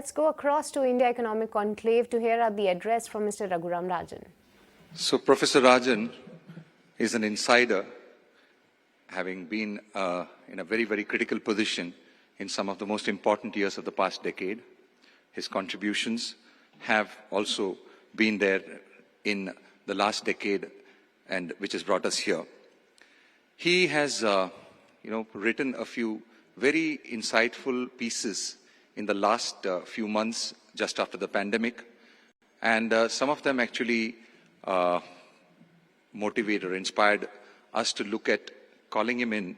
let's go across to India Economic Conclave to hear the address from Mr. Raghuram Rajan. So Professor Rajan is an insider, having been in a very, very critical position in some of the most important years of the past decade. His contributions have also been there in the last decade, and which has brought us here. He has, written a few very insightful pieces in the last few months, just after the pandemic, and some of them actually motivated or inspired us to look at calling him in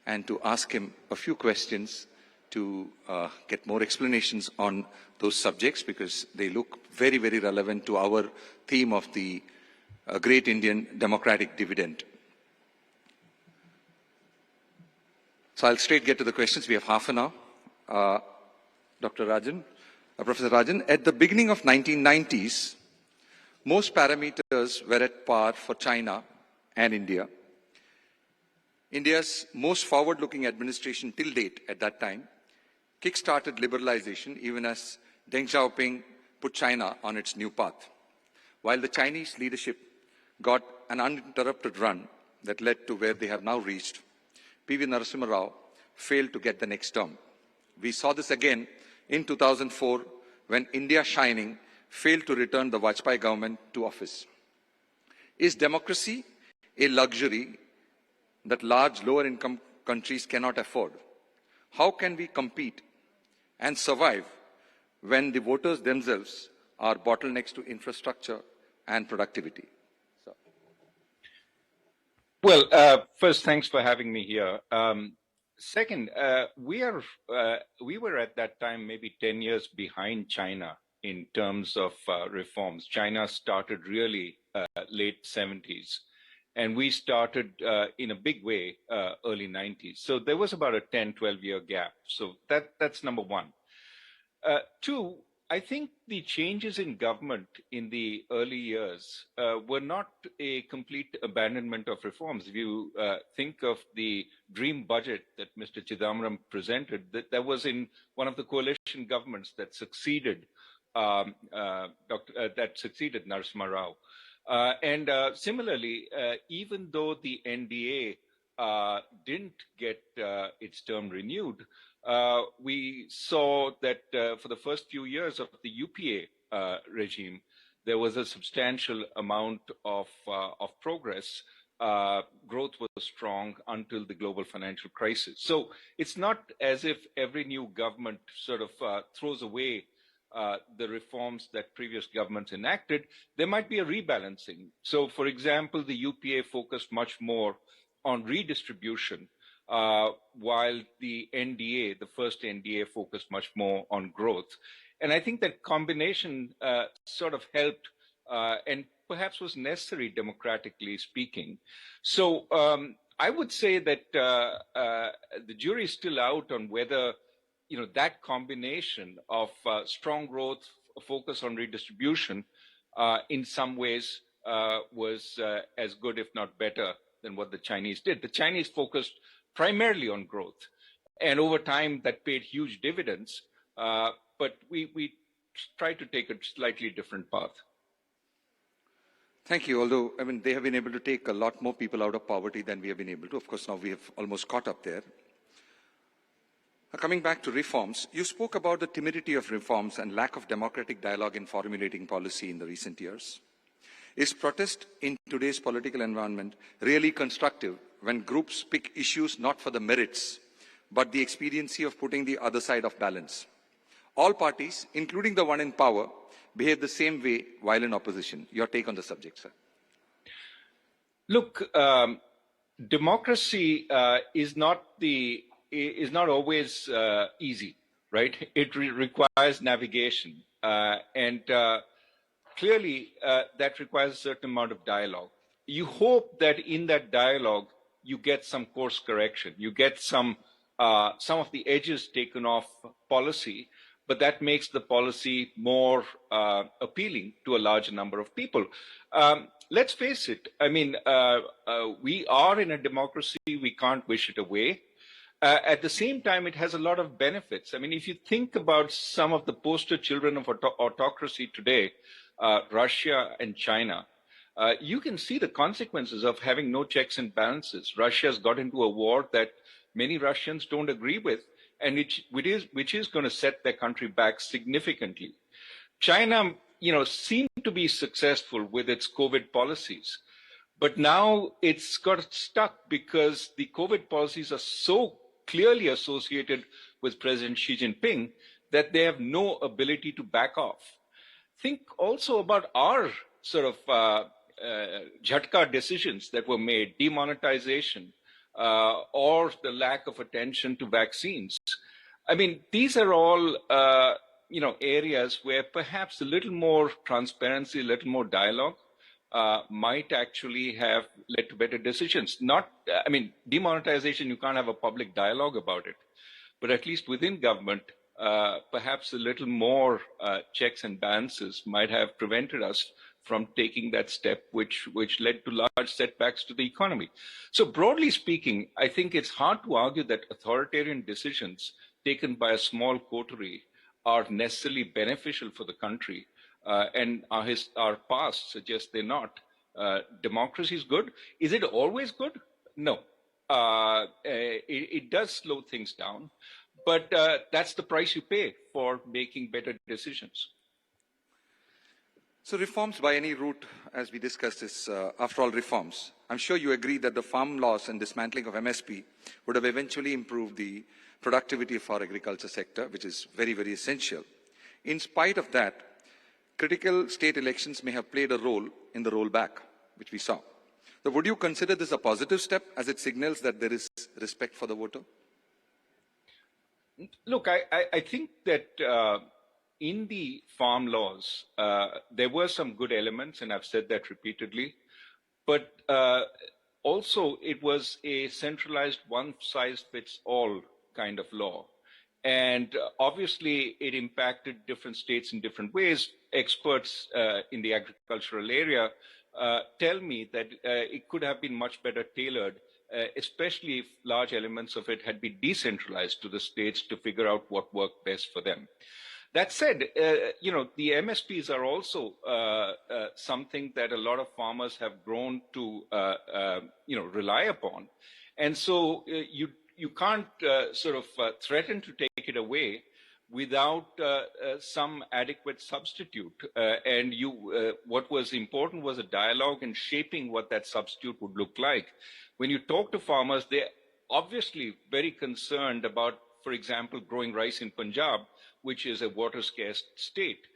and to ask him a few questions to get more explanations on those subjects, because they look very, very relevant to our theme of the great Indian democratic dividend. So I'll straight get to the questions. We have half an hour. Dr. Rajan, Professor Rajan, at the beginning of 1990s, most parameters were at par for China and India. India's most forward-looking administration till date at that time kick-started liberalization, even as Deng Xiaoping put China on its new path. While the Chinese leadership got an uninterrupted run that led to where they have now reached, P.V. Narasimha Rao failed to get the next term. We saw this again in 2004 when India Shining failed to return the Vajpayee government to office. Is democracy a luxury that large lower-income countries cannot afford? How can we compete and survive when the voters themselves are bottlenecks to infrastructure and productivity? Well, first, thanks for having me here. Second, we were at that time maybe 10 years behind China in terms of reforms. China started really late 70s, and we started in a big way early 90s. So there was about a 10, 12-year gap. So that's number one. Two, I think the changes in government in the early years were not a complete abandonment of reforms. If you think of the dream budget that Mr. Chidambaram presented, that was in one of the coalition governments that succeeded Narasimha Rao. And similarly, even though the NDA didn't get its term renewed, we saw that for the first few years of the UPA regime, there was a substantial amount of progress. Growth was strong until the global financial crisis. So it's not as if every new government sort of throws away the reforms that previous governments enacted. There might be a rebalancing. So, for example, the UPA focused much more on redistribution, while the NDA, the first NDA, focused much more on growth. And I think that combination sort of helped and perhaps was necessary democratically speaking. So I would say that the jury is still out on whether that combination of strong growth, focus on redistribution, in some ways was as good, if not better, than what the Chinese did. The Chinese focused primarily on growth, and over time that paid huge dividends, but we tried to take a slightly different path. Thank you. Although, they have been able to take a lot more people out of poverty than we have been able to. Of course, now we have almost caught up there. Coming back to reforms, you spoke about the timidity of reforms and lack of democratic dialogue in formulating policy in the recent years. Is protest in today's political environment really constructive when groups pick issues not for the merits, but the expediency of putting the other side of balance? All parties, including the one in power, behave the same way while in opposition. Your take on the subject, sir? Look, democracy is not always easy, right? It requires navigation, and clearly that requires a certain amount of dialogue. You hope that in that dialogue you get some course correction, you get some of the edges taken off policy, but that makes the policy more appealing to a larger number of people. Let's face it, we are in a democracy, we can't wish it away. At the same time, it has a lot of benefits. I mean, if you think about some of the poster children of autocracy today, Russia and China, you can see the consequences of having no checks and balances. Russia's got into a war that many Russians don't agree with, and which is going to set their country back significantly. China, seemed to be successful with its COVID policies, but now it's got stuck because the COVID policies are so clearly associated with President Xi Jinping that they have no ability to back off. Think also about our sort of jhatka decisions that were made, demonetization, or the lack of attention to vaccines. I mean, these are all areas where perhaps a little more transparency, a little more dialogue might actually have led to better decisions. Demonetization, you can't have a public dialogue about it, but at least within government, perhaps a little more checks and balances might have prevented us from taking that step, which led to large setbacks to the economy. So broadly speaking, I think it's hard to argue that authoritarian decisions taken by a small coterie are necessarily beneficial for the country, and our past suggests they're not. Democracy is good. Is it always good? No. It does slow things down, but that's the price you pay for making better decisions. So reforms by any route, as we discussed, is after all reforms. I'm sure you agree that the farm loss and dismantling of MSP would have eventually improved the productivity of our agriculture sector, which is very, very essential. In spite of that, critical state elections may have played a role in the rollback, which we saw. So would you consider this a positive step as it signals that there is respect for the voter? Look, I think that in the farm laws, there were some good elements, and I've said that repeatedly, but also it was a centralized one-size-fits-all kind of law. And obviously, it impacted different states in different ways. Experts in the agricultural area tell me that it could have been much better tailored, especially if large elements of it had been decentralized to the states to figure out what worked best for them. That said, the MSPs are also something that a lot of farmers have grown to, rely upon. And so you can't threaten to take it away without some adequate substitute. What was important was a dialogue and shaping what that substitute would look like. When you talk to farmers, they're obviously very concerned about, for example, growing rice in Punjab, which is a water scarce state.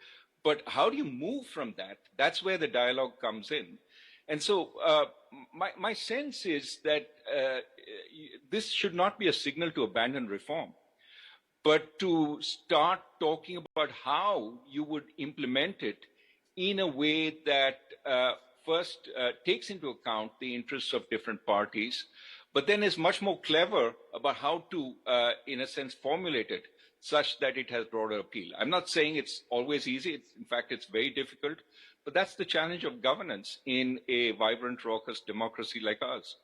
But how do you move from that? That's where the dialogue comes in. And so my sense is that this should not be a signal to abandon reform, but to start talking about how you would implement it in a way that first takes into account the interests of different parties, but then is much more clever about how to, in a sense, formulate it such that it has broader appeal. I'm not saying it's always easy. In fact, it's very difficult. But that's the challenge of governance in a vibrant, raucous democracy like ours.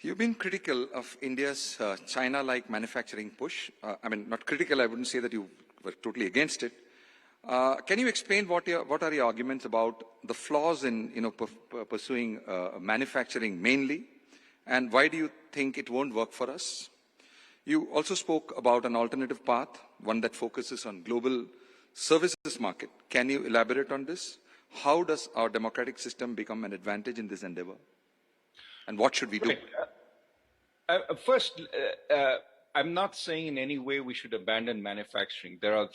You've been critical of India's China-like manufacturing push. Not critical, I wouldn't say that you were totally against it. Can you explain what are your arguments about the flaws in pursuing manufacturing mainly, and why do you think it won't work for us? You also spoke about an alternative path, one that focuses on global services market. Can you elaborate on this? How does our democratic system become an advantage in this endeavor? And what should we do? First, I'm not saying in any way we should abandon manufacturing. There are,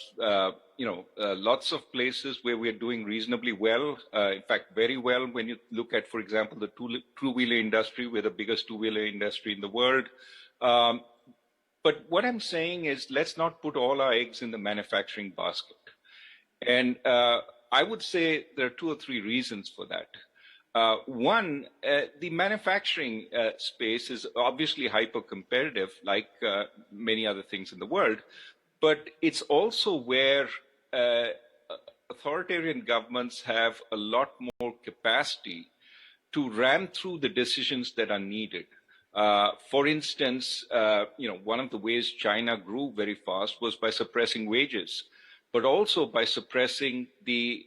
lots of places where we are doing reasonably well. In fact, very well when you look at, for example, the two-wheeler industry. We're the biggest two-wheeler industry in the world. But what I'm saying is, let's not put all our eggs in the manufacturing basket. And I would say there are 2 or 3 reasons for that. One, the manufacturing space is obviously hyper-competitive, like many other things in the world, but it's also where authoritarian governments have a lot more capacity to ram through the decisions that are needed. For instance, one of the ways China grew very fast was by suppressing wages, but also by suppressing the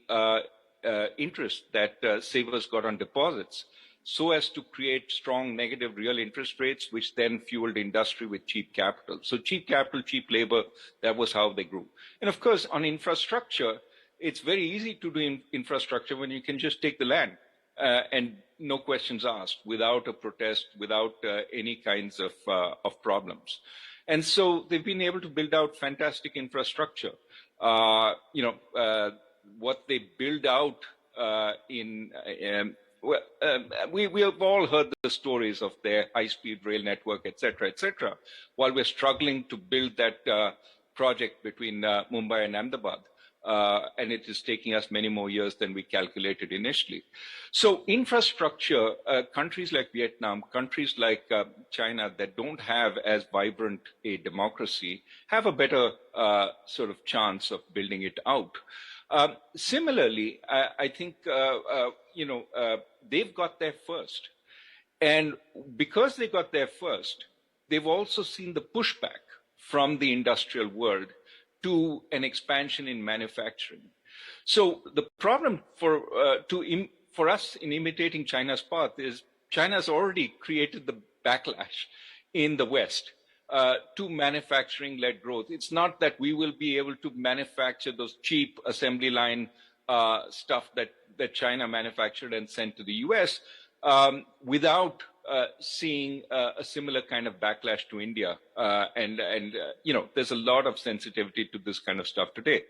interest that savers got on deposits, so as to create strong negative real interest rates, which then fueled industry with cheap capital. So cheap capital, cheap labor, that was how they grew. And of course, on infrastructure, it's very easy to do infrastructure when you can just take the land and no questions asked, without a protest, without any kinds of problems. And so they've been able to build out fantastic infrastructure. What they build out we have all heard the stories of their high-speed rail network, et cetera, while we're struggling to build that project between Mumbai and Ahmedabad. And it is taking us many more years than we calculated initially. So infrastructure, countries like Vietnam, countries like China that don't have as vibrant a democracy have a better sort of chance of building it out. Similarly, I think, they've got there first. And because they got there first, they've also seen the pushback from the industrial world to an expansion in manufacturing. So the problem for us in imitating China's path is China's already created the backlash in the West to manufacturing-led growth. It's not that we will be able to manufacture those cheap assembly line stuff that China manufactured and sent to the US without seeing a similar kind of backlash to India. There's a lot of sensitivity to this kind of stuff today.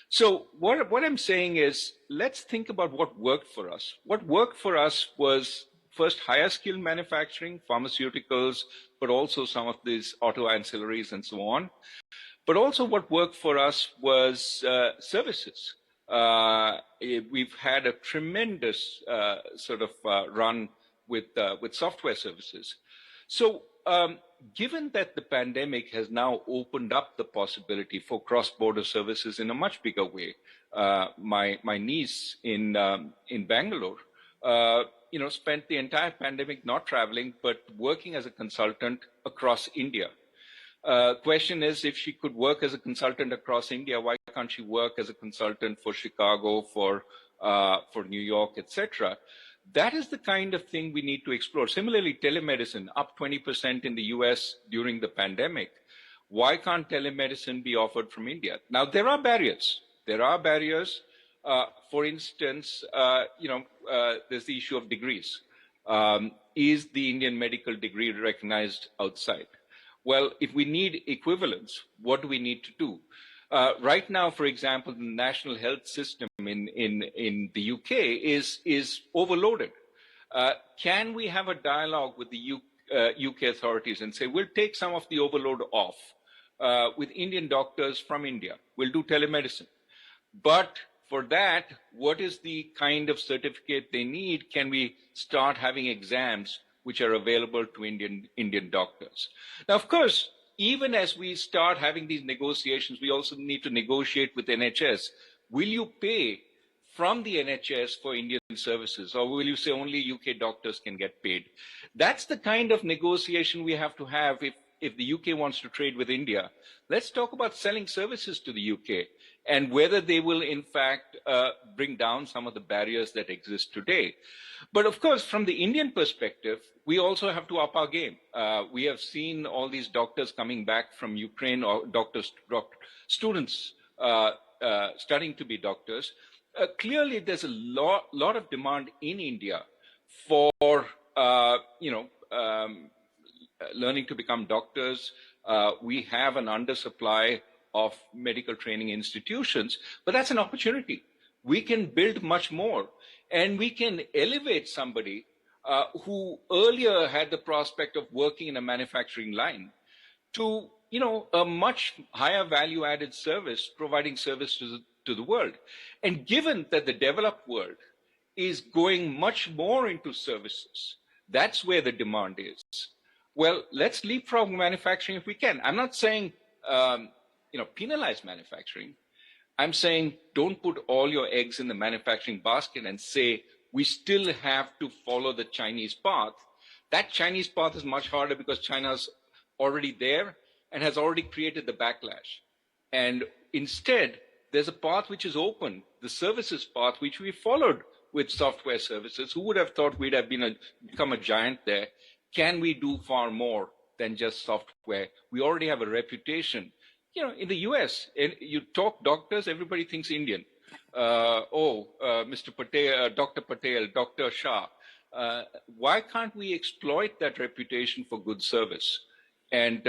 So what I'm saying is, let's think about what worked for us. What worked for us was first higher skilled manufacturing, pharmaceuticals, but also some of these auto ancillaries and so on. But also what worked for us was services. We've had a tremendous run with software services. So given that the pandemic has now opened up the possibility for cross-border services in a much bigger way, my niece in Bangalore, spent the entire pandemic not traveling, but working as a consultant across India. Question is, if she could work as a consultant across India, why can't she work as a consultant for Chicago, for New York, etc.? That is the kind of thing we need to explore. Similarly, telemedicine, up 20% in the US during the pandemic. Why can't telemedicine be offered from India? Now, there are barriers. For instance, there's the issue of degrees. Is the Indian medical degree recognized outside? Well, if we need equivalence, what do we need to do? Right now, for example, the national health system in the UK is overloaded. Can we have a dialogue with the UK authorities and say, we'll take some of the overload off with Indian doctors from India. We'll do telemedicine. But for that, what is the kind of certificate they need? Can we start having exams which are available to Indian doctors? Now, of course, even as we start having these negotiations, we also need to negotiate with NHS. Will you pay from the NHS for Indian services, or will you say only UK doctors can get paid? That's the kind of negotiation we have to have if the UK wants to trade with India. Let's talk about selling services to the UK and whether they will, in fact, bring down some of the barriers that exist today. But of course, from the Indian perspective, we also have to up our game. We have seen all these doctors coming back from Ukraine, or students studying to be doctors. Clearly, there's a lot of demand in India for learning to become doctors. We have an undersupply of medical training institutions, but that's an opportunity. We can build much more, and we can elevate somebody who earlier had the prospect of working in a manufacturing line to a much higher value added service, providing service to the world. And given that the developed world is going much more into services, that's where the demand is. Well, let's leapfrog manufacturing if we can. I'm not saying penalize manufacturing. I'm saying don't put all your eggs in the manufacturing basket and say we still have to follow the Chinese path, That Chinese path is much harder because China's already there and has already created the backlash. And instead, there's a path which is open, the services path, which we followed with software services. Who would have thought we'd have become a giant there? Can we do far more than just software? We already have a reputation. You know, in the US, you talk doctors, everybody thinks Indian. Mr. Patel, Dr. Patel, Dr. Shah. Why can't we exploit that reputation for good service and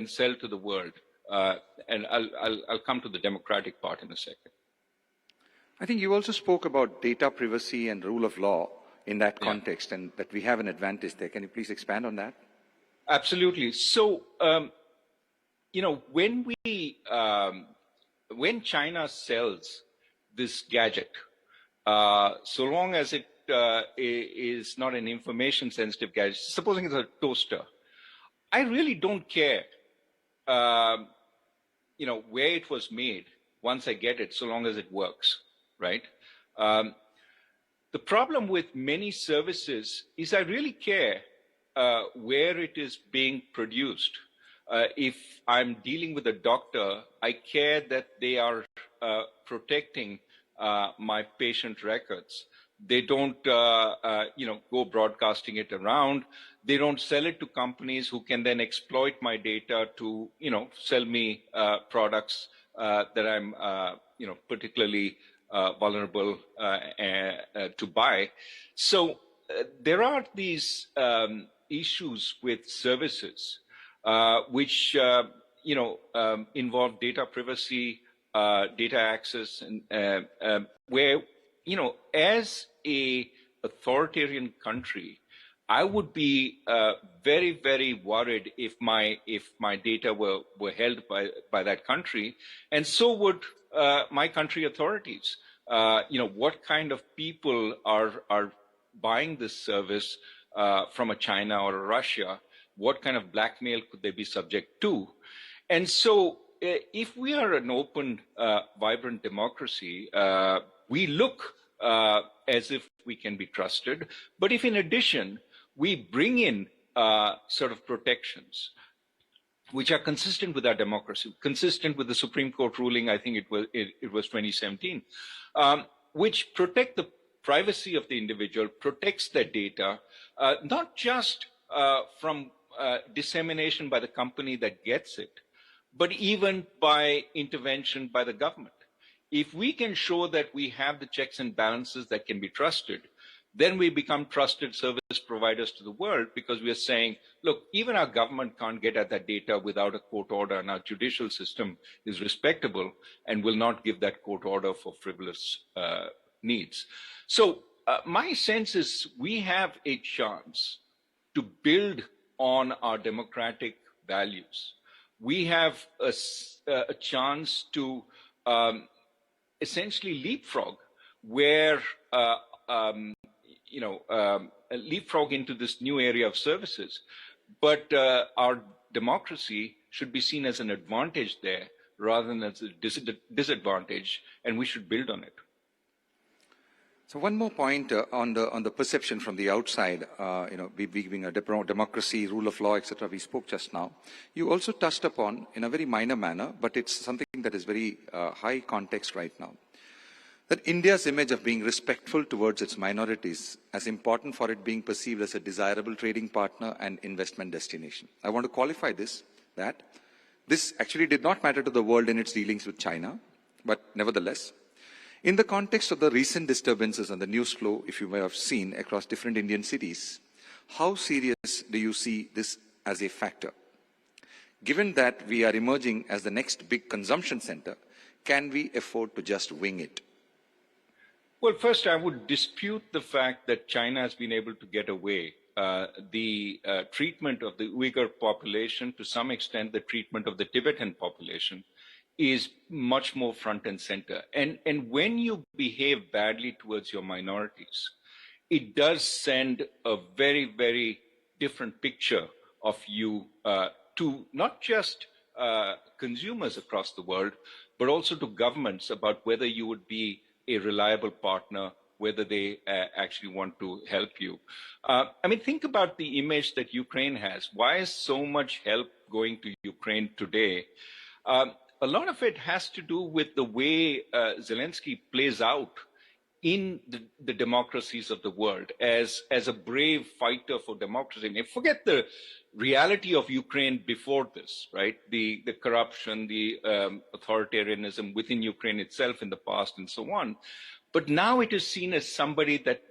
sell to the world? And I'll come to the democratic part in a second. I think you also spoke about data privacy and rule of law in that context, and that we have an advantage there. Can you please expand on that? Absolutely. So, you know, when China sells this gadget, so long as it is not an information sensitive gadget, supposing it's a toaster, I really don't care, you know, where it was made once I get it, so long as it works, right? The problem with many services is I really care where it is being produced. If I'm dealing with a doctor, I care that they are protecting my patient records. They don't, you know, go broadcasting it around. They don't sell it to companies who can then exploit my data to, you know, sell me products that I'm, you know, particularly vulnerable to buy. So there are these issues with services which you know involve data privacy, data access, and where, you know, as a authoritarian country, I would be very, very worried if my data were held by that country, and so would my country authorities. You know, what kind of people are buying this service from a China or a Russia? What kind of blackmail could they be subject to? And so, if we are an open, vibrant democracy, we look as if we can be trusted. But if in addition, we bring in sort of protections which are consistent with our democracy, consistent with the Supreme Court ruling, I think it was 2017, which protect the privacy of the individual, protects their data, not just from dissemination by the company that gets it, but even by intervention by the government. If we can show that we have the checks and balances that can be trusted, then we become trusted service providers to the world, because we are saying, look, even our government can't get at that data without a court order, and our judicial system is respectable and will not give that court order for frivolous needs. So my sense is we have a chance to build on our democratic values. We have a chance to essentially leapfrog where leapfrog into this new area of services. But our democracy should be seen as an advantage there rather than as a disadvantage, and we should build on it. So one more point on the perception from the outside, we being a democracy, rule of law, etc. We spoke just now. You also touched upon, in a very minor manner, but it's something that is very high context right now, that India's image of being respectful towards its minorities is important for it being perceived as a desirable trading partner and investment destination. I want to qualify that this actually did not matter to the world in its dealings with China, but nevertheless, in the context of the recent disturbances and the news flow, if you may have seen across different Indian cities, how serious do you see this as a factor? Given that we are emerging as the next big consumption center, can we afford to just wing it? Well, first, I would dispute the fact that China has been able to get away. The treatment of the Uyghur population, to some extent, the treatment of the Tibetan population, is much more front and center. And when you behave badly towards your minorities, it does send a very, very different picture of you to not just consumers across the world, but also to governments about whether you would be a reliable partner whether they actually want to help you. I mean, think about the image that Ukraine has. Why is so much help going to Ukraine today? A lot of it has to do with the way Zelensky plays out in the democracies of the world as a brave fighter for democracy. And forget the reality of Ukraine before this, right? The corruption, the authoritarianism within Ukraine itself in the past, and so on. But now it is seen as somebody that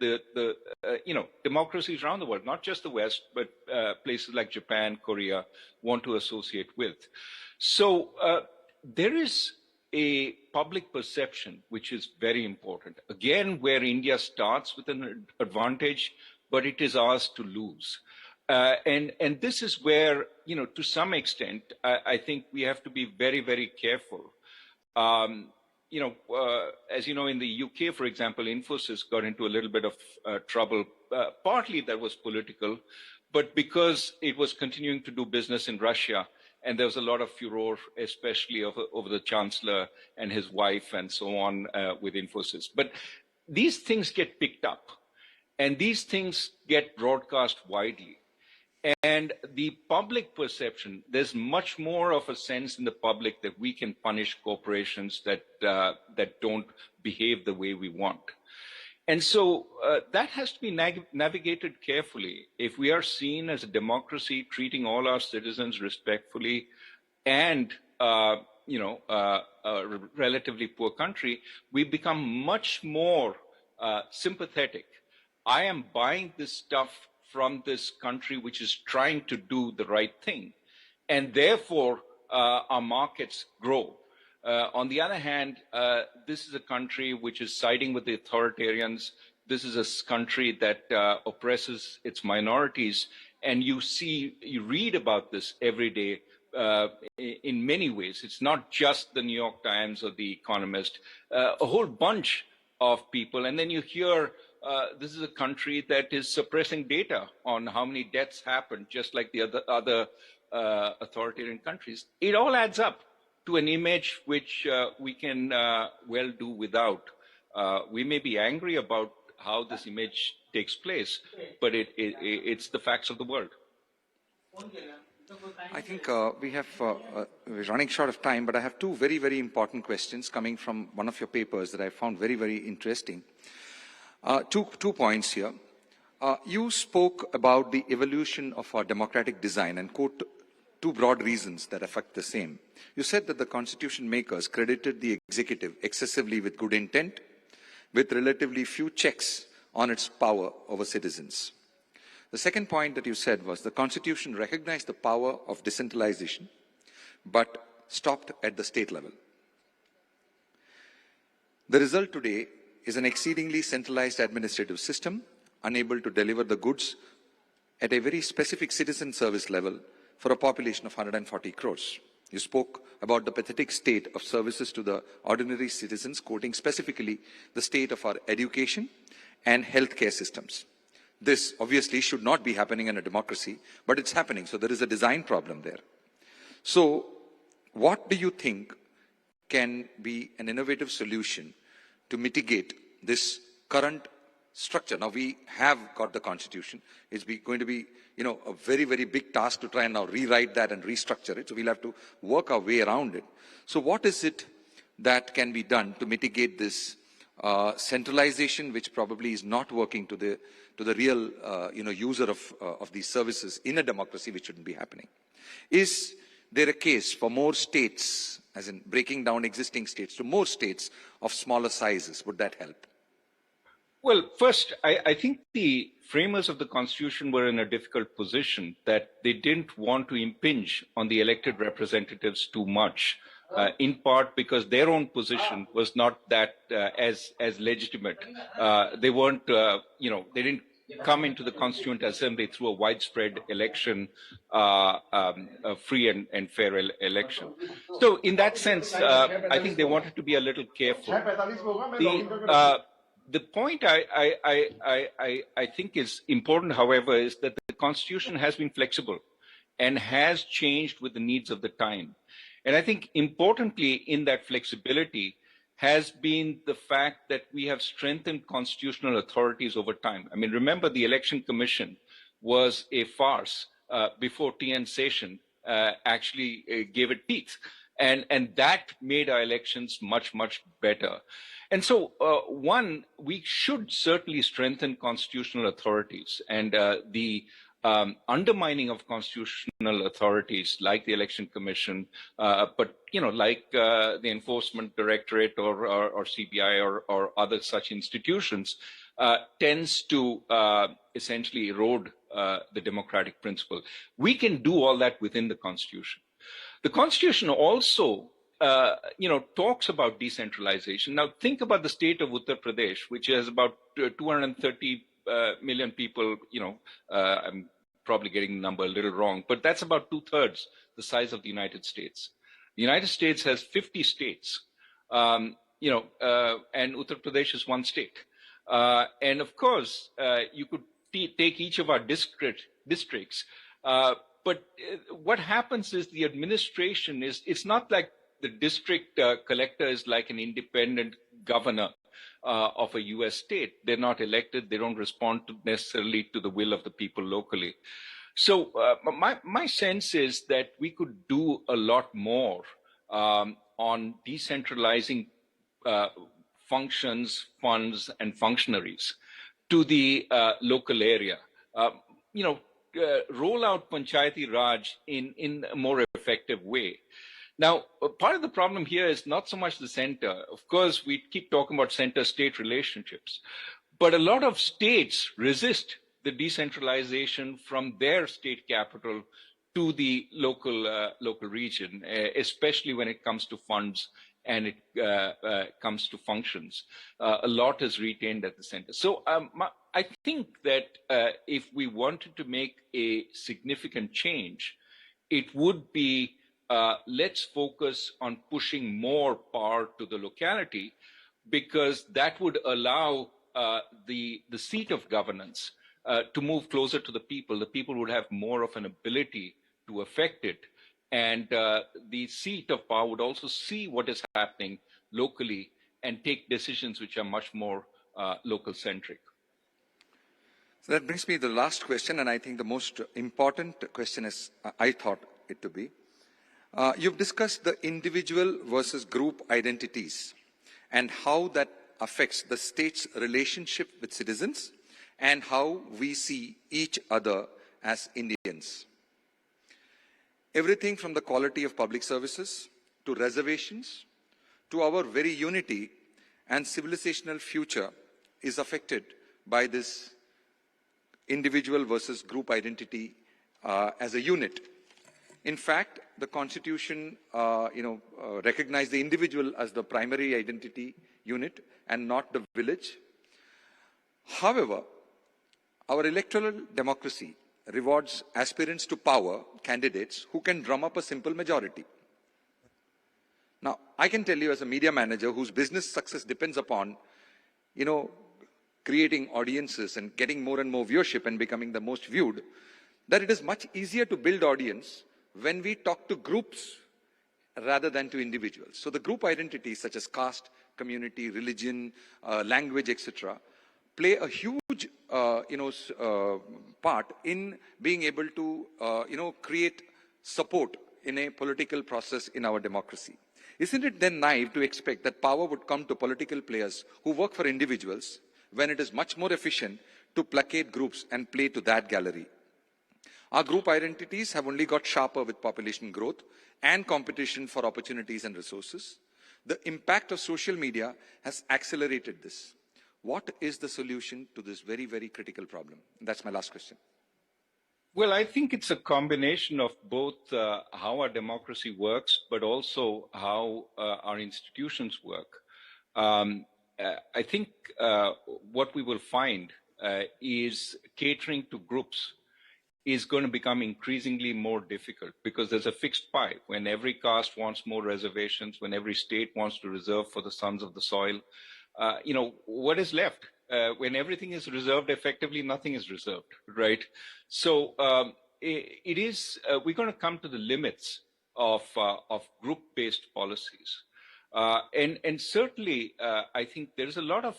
democracies around the world, not just the West, but places like Japan, Korea, want to associate with. So there is a public perception which is very important. Again, where India starts with an advantage, but it is ours to lose. And this is where, to some extent, I think we have to be very, very careful. As you know, in the UK, for example, Infosys got into a little bit of trouble. Partly that was political, but because it was continuing to do business in Russia, and there was a lot of furor, especially over the chancellor and his wife and so on with Infosys. But these things get picked up, and these things get broadcast widely. And the public perception, there's much more of a sense in the public that we can punish corporations that don't behave the way we want. And so that has to be navigated carefully. If we are seen as a democracy, treating all our citizens respectfully, and a relatively poor country, we become much more sympathetic. I am buying this stuff from this country which is trying to do the right thing, and therefore our markets grow. On the other hand, this is a country which is siding with the authoritarians. This is a country that oppresses its minorities, and you read about this every day in many ways. It's not just the New York Times or the Economist, a whole bunch of people, and then you hear this is a country that is suppressing data on how many deaths happened, just like the other authoritarian countries. It all adds up to an image which we can well do without. We may be angry about how this image takes place, but it's the facts of the world. I think we're running short of time, but I have two very, very important questions coming from one of your papers that I found very, very interesting. Two points here. You spoke about the evolution of our democratic design and quote two broad reasons that affect the same. You said that the constitution makers credited the executive excessively with good intent, with relatively few checks on its power over citizens. The second point that you said was the constitution recognized the power of decentralization, but stopped at the state level. The result today is an exceedingly centralized administrative system, unable to deliver the goods at a very specific citizen service level for a population of 140 crores. You spoke about the pathetic state of services to the ordinary citizens, quoting specifically the state of our education and healthcare systems. This obviously should not be happening in a democracy, but it's happening. So there is a design problem there. So what do you think can be an innovative solution to mitigate this current structure? Now we have got the constitution. It's going to be, a very, very big task to try and now rewrite that and restructure it. So we'll have to work our way around it. So what is it that can be done to mitigate this centralization, which probably is not working to the real, user of these services in a democracy, which shouldn't be happening? Is there a case for more states, as in breaking down existing states to more states of smaller sizes? Would that help? Well, first, I think the framers of the Constitution were in a difficult position that they didn't want to impinge on the elected representatives too much, in part because their own position was not that as legitimate. They weren't, they didn't come into the Constituent Assembly through a widespread election, a free and fair election. So in that sense, I think they wanted to be a little careful. The point I think is important, however, is that the Constitution has been flexible and has changed with the needs of the time. And I think importantly in that flexibility, has been the fact that we have strengthened constitutional authorities over time. I mean, remember the Election Commission was a farce before TN Session actually gave it teeth. And that made our elections much, much better. And so, one, we should certainly strengthen constitutional authorities, and the undermining of constitutional authorities like the Election Commission, but like the Enforcement Directorate or CBI or other such institutions, tends to essentially erode the democratic principle. We can do all that within the Constitution. The Constitution also, talks about decentralization. Now, think about the state of Uttar Pradesh, which has about 230 million people. I'm probably getting the number a little wrong, but that's about 2/3 the size of the United States. The United States has 50 states, and Uttar Pradesh is one state. And of course, you could take each of our districts. But what happens is the administration it's not like the district collector is like an independent governor of a US state. They're not elected. They don't respond necessarily to the will of the people locally. So my sense is that we could do a lot more on decentralizing functions, funds, and functionaries to the local area. Roll out Panchayati Raj in a more effective way. Now, part of the problem here is not so much the center. Of course, we keep talking about center-state relationships, but a lot of states resist the decentralization from their state capital to the local region, especially when it comes to funds and it comes to functions. A lot is retained at the center. So I think that if we wanted to make a significant change, it would be let's focus on pushing more power to the locality, because that would allow the seat of governance to move closer to the people. The people would have more of an ability to affect it. And the seat of power would also see what is happening locally and take decisions which are much more local-centric. So that brings me to the last question, and I think the most important question is I thought it to be. You've discussed the individual versus group identities and how that affects the state's relationship with citizens and how we see each other as Indians. Everything from the quality of public services to reservations to our very unity and civilizational future is affected by this individual versus group identity as a unit. In fact, the Constitution, recognized the individual as the primary identity unit and not the village. However, our electoral democracy rewards aspirants to power, candidates who can drum up a simple majority. Now, I can tell you as a media manager whose business success depends upon, creating audiences and getting more and more viewership and becoming the most viewed, that it is much easier to build audience when we talk to groups rather than to individuals. So the group identities such as caste, community, religion, language, etc., play a huge part in being able to create support in a political process in our democracy. Isn't it then naive to expect that power would come to political players who work for individuals when it is much more efficient to placate groups and play to that gallery? Our group identities have only got sharper with population growth and competition for opportunities and resources. The impact of social media has accelerated this. What is the solution to this very, very critical problem? That's my last question. Well, I think it's a combination of both how our democracy works, but also how our institutions work. I think what we will find is catering to groups is going to become increasingly more difficult because there's a fixed pie. When every caste wants more reservations, when every state wants to reserve for the sons of the soil, what is left? When everything is reserved, effectively nothing is reserved, right? So we're going to come to the limits of group-based policies. And certainly, I think there's a lot of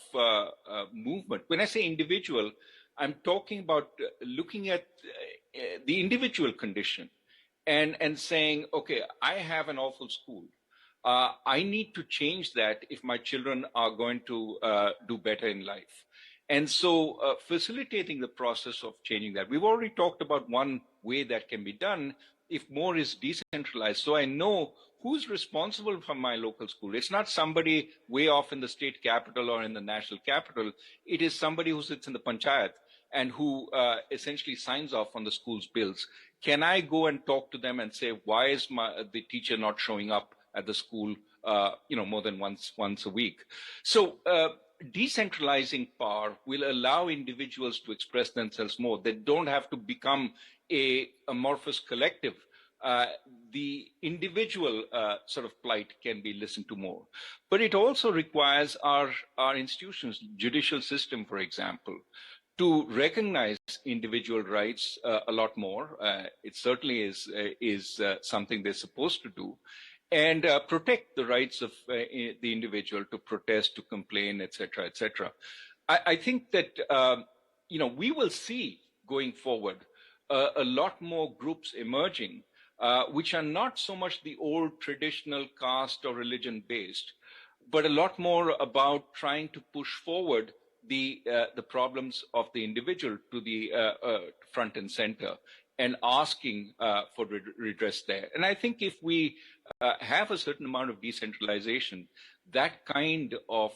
movement. When I say individual, I'm talking about looking at the individual condition and saying, okay, I have an awful school. I need to change that if my children are going to do better in life. And so facilitating the process of changing that. We've already talked about one way that can be done if more is decentralized. So I know who's responsible for my local school. It's not somebody way off in the state capital or in the national capital. It is somebody who sits in the panchayat and who essentially signs off on the school's bills. Can I go and talk to them and say, why is the teacher not showing up at the school, more than once a week? So decentralizing power will allow individuals to express themselves more. They don't have to become a amorphous collective. The individual sort of plight can be listened to more. But it also requires our institutions, judicial system, for example, to recognize individual rights a lot more. It certainly is something they're supposed to do, and protect the rights of the individual to protest, to complain, etc., etc. I think that we will see going forward a lot more groups emerging, which are not so much the old traditional caste or religion based, but a lot more about trying to push forward the problems of the individual to the front and center, and asking for redress there. And I think if we have a certain amount of decentralization, that kind of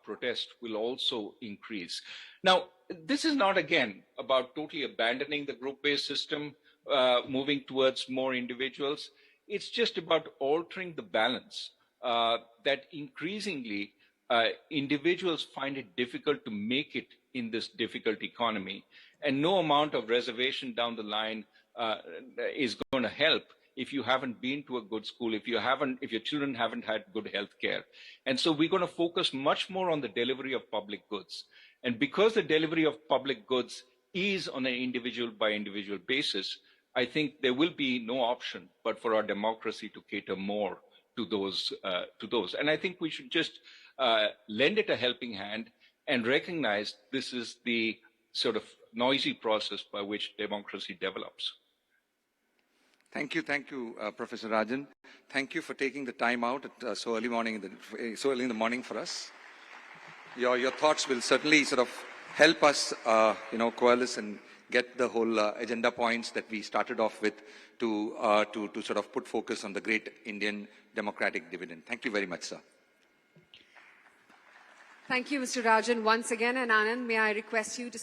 protest will also increase. Now, this is not, again, about totally abandoning the group-based system, moving towards more individuals. It's just about altering the balance that increasingly individuals find it difficult to make it in this difficult economy, and no amount of reservation down the line is going to help if you haven't been to a good school, if your children haven't had good health care. And so we're going to focus much more on the delivery of public goods. And because the delivery of public goods is on an individual by individual basis, I think there will be no option but for our democracy to cater more to those. And I think we should just lend it a helping hand and recognize this is the sort of noisy process by which democracy develops. Thank you, Professor Rajan. Thank you for taking the time out at so early in the morning for us. Your thoughts will certainly sort of help us, coalesce and get the whole agenda points that we started off with to sort of put focus on the great Indian democratic dividend. Thank you very much, sir. Thank you, Mr. Rajan, once again. And Anand, may I request you to